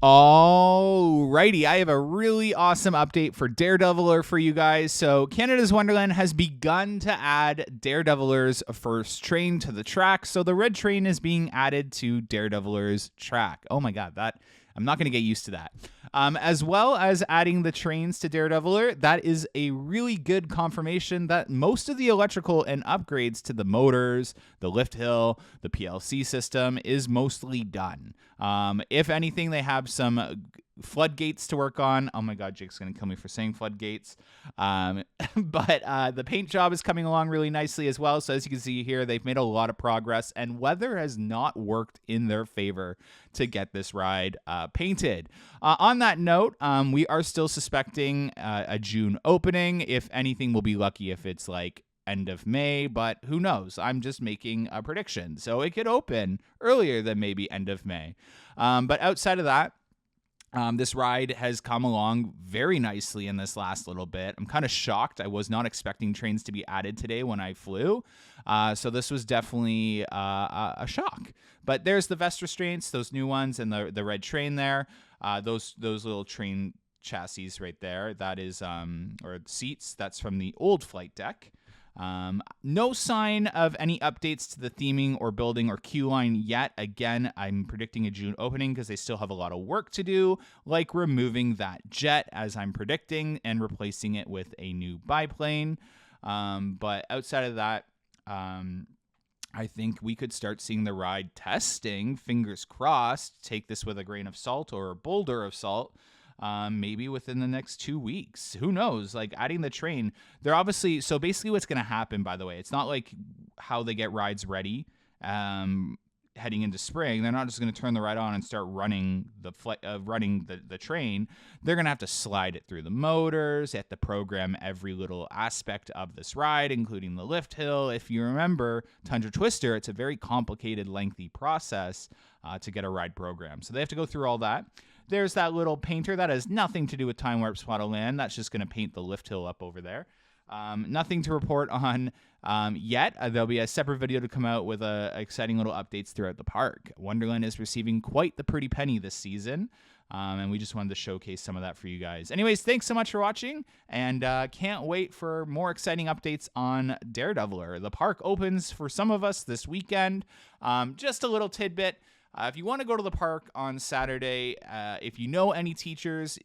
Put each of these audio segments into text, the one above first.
Alrighty, I have a really awesome update for Daredeviler for you guys. So Canada's Wonderland has begun to add Daredeviler's first train to the track. So the red train is being added to Daredeviler's track. Oh my god, I'm not going to get used to that. As well as adding the trains to Daredeviler, that is a really good confirmation that most of the electrical and upgrades to the motors, the lift hill, the PLC system is mostly done. If anything, they have some floodgates to work on. Oh my god, Jake's going to kill me for saying floodgates. But the paint job is coming along really nicely as well. So as you can see here, they've made a lot of progress, and weather has not worked in their favor to get this ride painted. On that note, we are still suspecting a June opening. If anything, we'll be lucky if it's like end of May, but who knows? I'm just making a prediction. So it could open earlier than maybe end of May. But outside of that, this ride has come along very nicely in this last little bit. I'm kind of shocked. I was not expecting trains to be added today when I flew. So this was definitely a shock. But there's the vest restraints, those new ones, and the red train there. Those little train chassis right there. That is, or seats, that's from the old flight deck. No sign of any updates to the theming or building or queue line yet. Again, I'm predicting a June opening because they still have a lot of work to do, like removing that jet as I'm predicting and replacing it with a new biplane. But outside of that, I think we could start seeing the ride testing, fingers crossed, take this with a grain of salt or a boulder of salt. Maybe within the next 2 weeks. Who knows? Like adding the train, they're obviously, so basically what's going to happen, by the way, it's not like how they get rides ready heading into spring. They're not just going to turn the ride on and start running the train. They're going to have to slide it through the motors. They have to program every little aspect of this ride, including the lift hill. If you remember Tundra Twister, it's a very complicated, lengthy process to get a ride program. So they have to go through all that. There's that little painter that has nothing to do with Time Warp Spot of Land. That's just going to paint the lift hill up over there. Nothing to report on yet. There'll be a separate video to come out with exciting little updates throughout the park. Wonderland is receiving quite the pretty penny this season, and we just wanted to showcase some of that for you guys. Anyways, thanks so much for watching, and can't wait for more exciting updates on Daredeviler. The park opens for some of us this weekend. Just a little tidbit. If you want to go to the park on Saturday, if you know any teachers,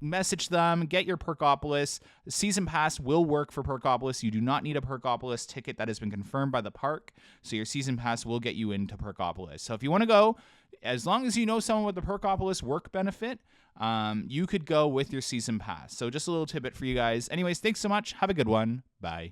message them, get your Perkopolis. The season pass will work for Perkopolis. You do not need a Perkopolis ticket that has been confirmed by the park, so your season pass will get you into Perkopolis. So if you want to go, as long as you know someone with the Perkopolis work benefit, you could go with your season pass. So just a little tidbit for you guys. Anyways, thanks so much. Have a good one. Bye.